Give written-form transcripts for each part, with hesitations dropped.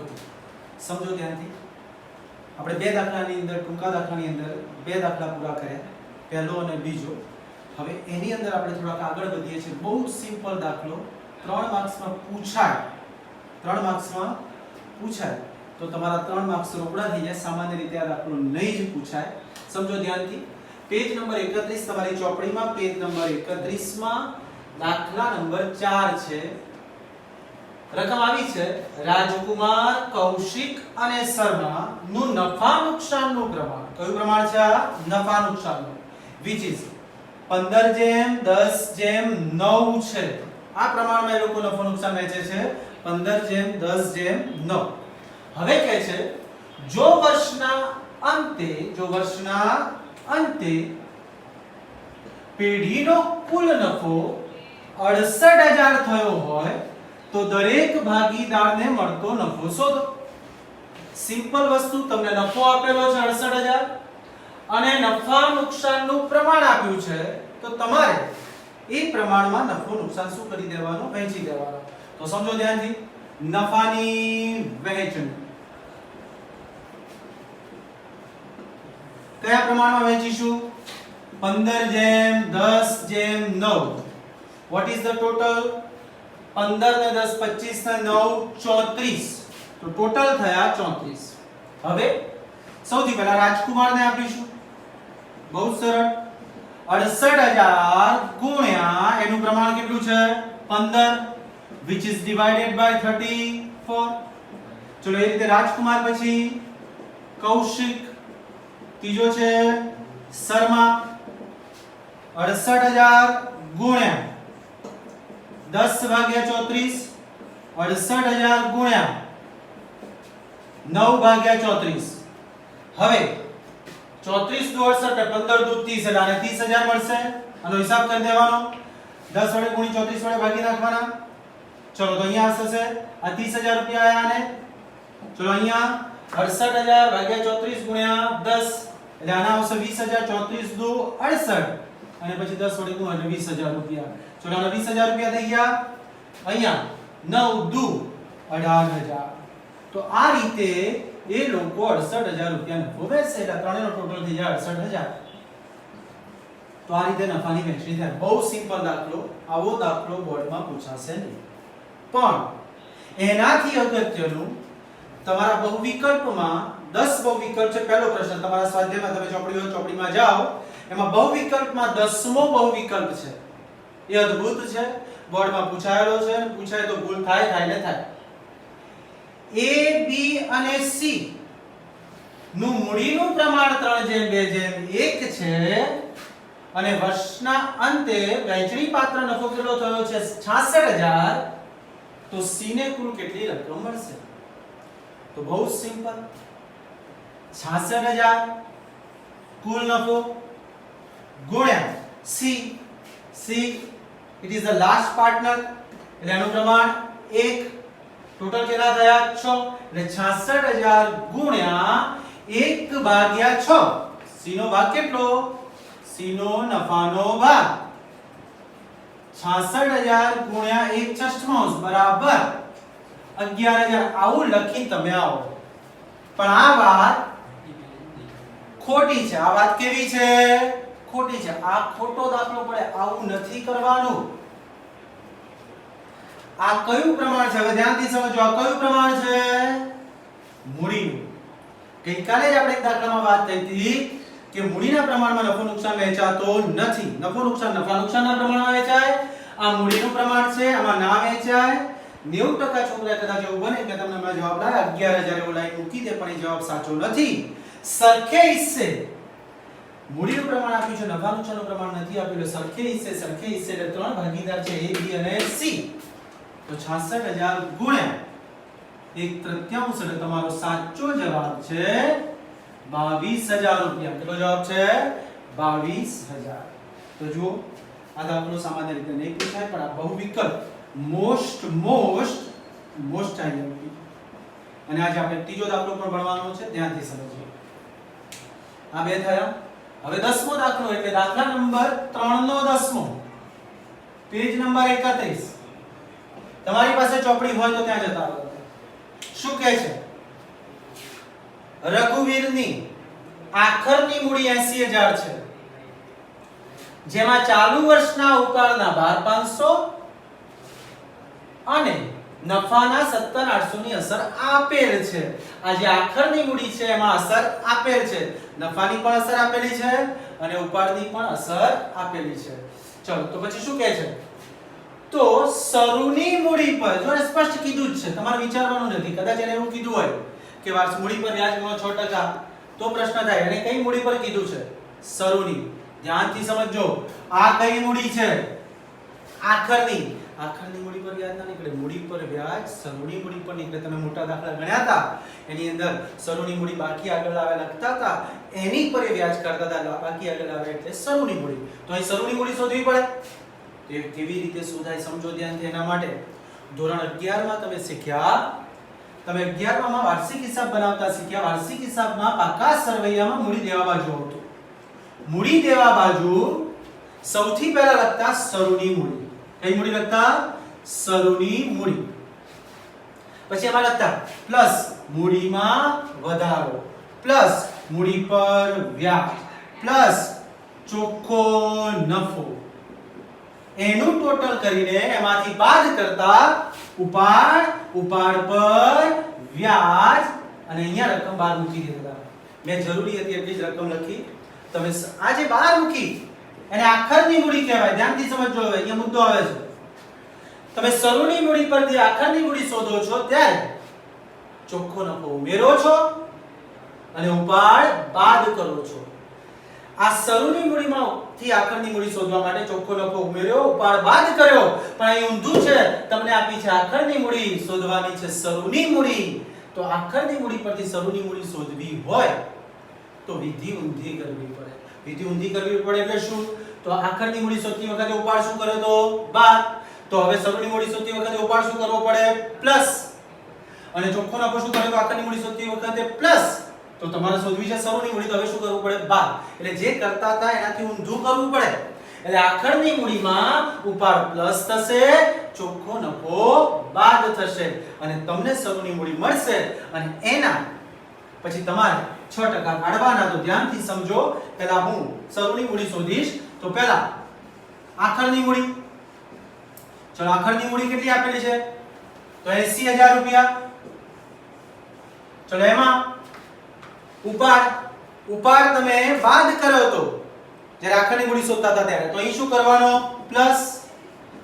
Okay, સમજો ધ્યાનથી. આપણે બે દાખલાની અંદર, ટૂંકા દાખલાની અંદર બે દાખલા પૂરા કર્યા, પહેલો અને બીજો. હવે એની અંદર આપણે થોડાક આગળ વધીએ છીએ. બહુ સિમ્પલ દાખલો, 3 માર્ક્સમાં પૂછાય. 3 માર્ક્સમાં પૂછાય તો તમારા 3 માર્ક્સ રોકડા થઈ જાય. સામાન્ય રીતે આ દાખલો નહીં જ પૂછાય. સમજો ધ્યાનથી. પેજ નંબર 31 તમારી ચોપડીમાં, પેજ નંબર 31 માં દાખલા નંબર 4 છે. રકમ આવી છે રાજકુમાર, કૌશિક અને શર્મા નું નફા નુકસાનનું પ્રમાણ. કયું પ્રમાણ છે આ? નફા નુકસાનનું. which is 15:10:9 છે. આ પ્રમાણમાં એ લોકો નફો નુકસાન વહેંચે છે 15:10:9. હવે કહે છે જો વર્ષના અંતે પેઢીનો કુલ નફો 68,000 થયો હોય તો દરેક ભાગીદારને મળતો નફો શોધો. સિમ્પલ વસ્તુ, તમને નફો આપેલો છે 68,000 અને નફા નુકસાનનું પ્રમાણ આપ્યું છે, તો તમારે એ પ્રમાણમાં નફો નુકસાન શું કરી દેવાનું? વહેંચી દેવાનું. તો સમજો ધ્યાનથી. નફાની વહેંચણી કયા પ્રમાણમાં વહેંચીશું? 15:10:9. what is the total? 15 ને 10 25 ને 9 34. તો ટોટલ થયા 34. હવે સૌથી પહેલા રાજકુમારને આપીશું. બહુ સરળ. 68,000 ગુણ્યા એનું પ્રમાણ કેટલું છે? 15, which is divided by 34. ચલો એ રીતે રાજકુમાર, પછી કૌશિક, ત્રીજો છે શર્મા. 68,000 ગુણ્યા 10/34, 68,000 ગુણ્યા 9/34. હવે 34 દુ 68, 15 દુ 30 એટલે આને 30,000 મળશે. આનો હિસાબ કરી દેવાનો. 10 વડે ગુણી 34 વડે ભાગી નાખવાના. ચલો તો અહીંયા થશે આ 30,000 રૂપિયા આયા આને. ચલો અહીંયા 68,000 ભાગ્યા 34 ગુણ્યા 10 એટલે આના આવશે 20,000. 34 દુ 68 અને પછી 10 વડે ગુણો એટલે 20,000 રૂપિયા. ચલો આના 20,000 રૂપિયા થઈ ગયા. અહીંયા 9 દુ 18,000. તો આ રીતે એ લોકો 68,000 રૂપિયા નફો વેચશે એટલે ત્રણેયનો ટોટલ થઈ જાય 68,000. તો આ રીતે નફાની વહેંચણી થાય. બહુ સિમ્પલ દાખલો. આવો દાખલો બોર્ડમાં પૂછાશે નહીં. પણ એનાથી અગત્યનું તમારા બહુવિકલ્પમાં 10 બહુવિકલ્પ છે. પહેલો પ્રશ્ન તમારા સ્વાધ્યાયમાં, તમે ચોપડીમાં જાઓ, એમાં બહુવિકલ્પમાં 10મો બહુવિકલ્પ છે. એ અદ્ભુત છે. બોર્ડમાં પૂછાયેલો છે. પૂછાય તો ભૂલ થાય ને થાય. A, B અને C નું મૂડીનું પ્રમાણ 3:2:1 છે અને વર્ષના અંતે વહેંચણી પાત્ર નફો કેટલો થયો છે? 66,000. તો C ને કુલ કેટલી રકમ મળશે? તો બહુ સિમ્પલ. 66,000 કુલ નફો ગુણ્યા C. it is the last partner એટલે એનું પ્રમાણ 1. ટોટલ કેટલા થયા? 6. એટલે 66,000 ગુણ્યા 1/6. C નો ભાગ કેટલો? C નો નફાનો ભાગ 66,000 ગુણ્યા 1/6 બરાબર 11,000. આવું લખી તમે આવો. પણ આ વાત ખોટી છે. આ વાત કેવી છે? ખોટી છે. આ ખોટો દાખલો પડે. આવું નથી કરવાનું. આ કયું પ્રમાણ છે? હવે ધ્યાનથી સમજો. આ કયું પ્રમાણ છે? મૂડીનું. ગઈકાલે જ આપણે એક દાખલામાં વાત થઈ હતી કે મૂડીના પ્રમાણમાં નફો નુકસાન વહેંચાતો નથી. નફો નુકસાન નફા નુકસાનના પ્રમાણમાં વહેંચાય. આ મૂડીનું પ્રમાણ છે, આમાં ના વહેંચાય. 90% છોકરા કદાચ એવું બને કે તમને મેં જવાબ લાવ્યા 11,000 એવો લાઈન મૂકી દે, પણ એ જવાબ સાચો નથી. સરખે હિસ્સે મૂડીનું પ્રમાણ આપ્યું છે, નફા નુકસાનનું પ્રમાણ નથી આપ્યું. સરખે હિસ્સે એટલે ત્રણ ભાગીદાર છે A, B અને C. તો 66,000 ગુણ્યા 1/3 એટલે તમારો સાચો જવાબ છે 22,000 રૂપિયા. કેટલો જવાબ છે? 22,000. તો જુઓ, આ દાખલો સામાન્ય રીતે નહીં પૂછાય, પણ આ બહુવિકલ્પ મોસ્ટ આઈએમપી. અને આજે આપણે ત્રીજો દાખલો પણ ભણવાનો છે. ધ્યાનથી સમજીએ. આ બે થયા. હવે 10મો દાખલો એટલે દાખલા નંબર 3 નો 10મો, પેજ નંબર 31. તમારી પાસે ચોપડી હોય તો ત્યાં જતા રહો. શું કહે છે? રઘુવીરની આખરની મૂડી 80,000 છે, જેમાં ચાલુ વર્ષના ઉપાડના 12,500 અને નફાના 17,800 ની અસર આપેલ છે. આ જે આખરની મૂડી છે એમાં અસર આપેલ છે, નફાની પણ અસર આપેલી છે અને ઉપાડની પણ અસર આપેલી છે. ચલો તો પછી શું કહે છે? તો શરૂની મૂડી પર જો સ્પષ્ટ કીધું જ છે, તમારે વિચારવાનું નથી. કદાચ એને એવું કીધું હોય કે વાર્ષિક મૂડી પર વ્યાજ ગણો 6% તો પ્રશ્ન થાય અને કઈ મૂડી પર કીધું છે? શરૂની. ધ્યાનથી સમજજો, આ કઈ મૂડી છે? આખરની. આખરની મૂડી પર વ્યાજ ના નીકળે, મૂડી પર વ્યાજ શરૂની મૂડી પર નીકળે. તમે મોટા દાખલા ગણ્યા હતા, એની અંદર શરૂની મૂડી બાકી આગળ આવે લખતા હતા, એની પર વ્યાજ કાઢતા હતા, બાકી આગળ આવે એટલે શરૂની મૂડી. તો અહીં શરૂની મૂડી શોધવી પડે. તો એ કેવી રીતે શોધાય સમજો ધ્યાનથી. એના માટે ધોરણ 11 માં તમે શીખ્યા, તમે 11 માં વાર્ષિક હિસાબ બનાવતા શીખ્યા. વાર્ષિક હિસાબમાં પાકા સરવૈયામાં મૂડી દેવા બાજુ આવતું. મૂડી દેવા બાજુ સૌથી પહેલા લખતા શરૂની મૂડી. કઈ મૂડી લખતા? શરૂની મૂડી. પછી એમાં લખતા પ્લસ મૂડીમાં વધારો, પ્લસ મૂડી પર વ્યાજ, પ્લસ ચોખ્ખો નફો. એનું ટોટલ કરીને એમાંથી બાદ કરતા ઉપાડ, ઉપાડ પર વ્યાજ અને અહીંયા રકમ બહાર મૂકી દેતા. મેં જરૂરી હતી એટલી જ રકમ લખી. તમે આ જે બહાર મૂકી એને આખરની મૂડી કહેવાય. ધ્યાનથી સમજજો. હવે અહીંયા મુદ્દો આવે છે. તમે શરૂની મૂડી પરથી આખરની મૂડી શોધો છો ત્યારે ચોખ્ખો નફો ઉમેરો છો અને ઉપાડ બાદ કરો છો. આ શરૂની મૂડીમાંથી આખરની મૂડી શોધવા માટે ચોખ્ખો નફો ઉમેર્યો, ઉપાડ બાદ કર્યો. પણ અહીં ઊંધું છે. તમને આપી છે આખરની મૂડી, શોધવાની છે શરૂની મૂડી. તો આખરની મૂડી પરથી શરૂની મૂડી શોધવી હોય તો વિધિ ઊંધી કરવી પડે. વિધિ ઊંધી કરવી પડે એટલે શું? તો આખરની મૂડી શોધતી વખતે ઉપાડ શું કર્યો તો? બાદ. તો હવે શરૂની મૂડી શોધતી વખતે ઉપાડ શું કરવો પડે? પ્લસ. અને ચોખ્ખો નફો શું કર્યો તો આખરની મૂડી શોધતી વખતે પ્લસ. તો તમારે શોધવી છે શરૂની મૂડી, તો હવે શું કરવું પડે? બાદ. એટલે જે કરતા હતા એનાથી ઊંધું કરવું પડે. એટલે આખરની મૂડીમાં ઉપાડ પ્લસ થશે, ચોખ્ખો નફો બાદ થશે અને તમને શરૂની મૂડી મળશે. અને એના પછી તમારે 6% કાઢવાના. તો ધ્યાનથી સમજો. પહેલા હું શરૂની મૂડી શોધીશ. તો પહેલા આખરની મૂડી. ચલો આખરની મૂડી કેટલી આપેલી છે? તો 80,000 રૂપિયા. ચલો એમાં ઉપાડ, ઉપાડ તમે બાદ કર્યો તો જ્યારે આખરની મૂડી શોધતા હતા ત્યારે, તો અહીં શું કરવાનો? પ્લસ.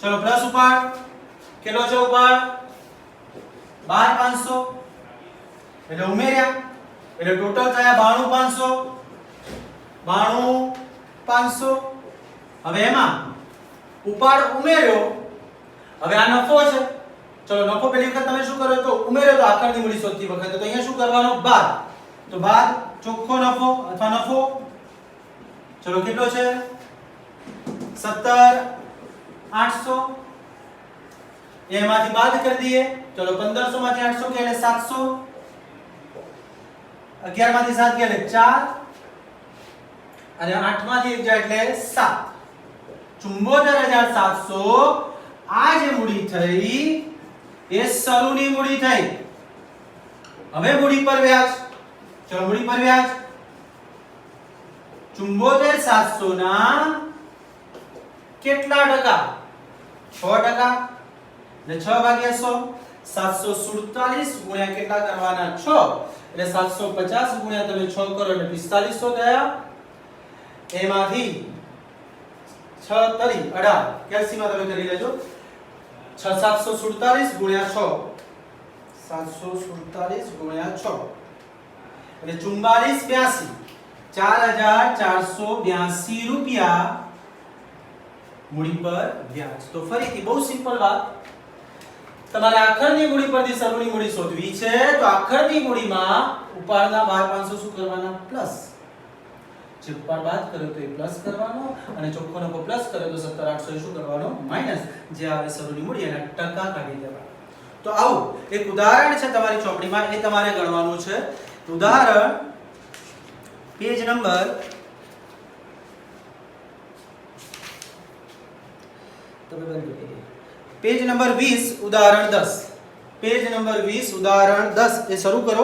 ચલો પ્લસ ઉપાડ. કેટલો છે ઉપાડ? 12,500. એટલે ઉમેર્યા એટલે ટોટલ થયા 92,500. હવે એમાં ઉપાડ ઉમેર્યો. હવે આ નફો છે. ચલો નફો પહેલી વખત તમે શું કરો તો ઉમેર્યો તો આખરની મૂડી શોધતી વખતે, તો અહીંયા શું કરવાનો? બાદ. તો બાદ ચોખ્ખો નફો અથવા નફો. ચલો કેટલો છે? 17,800. એમાંથી બાદ કરી દઈએ. ચલો 1500 માંથી 800 કે એટલે 700. 11 માંથી 7 કે એટલે 4 અને 8 માંથી 1 જાય એટલે 7. 74,700. આ જે મૂડી થઈ એ શરૂની મૂડી થઈ. હવે મૂડી પર વ્યાજ. ચલો મૂડી પર વ્યાજ 74,700 ના કેટલા ટકા? 6%. એટલે 6 ભાગ્યા 100. 747 ગુણ્યા કેટલા કરવાના? 6. એટલે 750 ગુણ્યા તમે 6 કરો એટલે 4500 થયા. એમાંથી 6 તરી 18 કેલ્સીમાં તમે કરી લેજો. 747 ગુણ્યા 6. 747 ગુણ્યા 6 એટલે 4482. 4,482 રૂપિયા મૂડી પર વ્યાજ. તો ફરીથી બહુ સિમ્પલ વાત. તમારે આખરની મૂડી પરથી શરૂની મૂડી શોધવી છે. તો આખરની મૂડીમાં ઉપાડના 12,500 શું કરવાના? પ્લસ. જે ઉપાડ બાદ કર્યો તો એ પ્લસ કરવાનો અને ચોખ્ખો નફો પ્લસ કર્યો તો 17,800 શું કરવાનો? માઈનસ. જે આવે શરૂની મૂડી એના ટકા કાઢી દેવાના. તો આવું એક ઉદાહરણ છે તમારી ચોપડીમાં, એ તમારે ગણવાનું છે. ઉદાહરણ પેજ નંબર પેજ નંબર 20 ઉદાહરણ 10. पेज नंबर 20 उदाहरण 10 ये शुरू करो।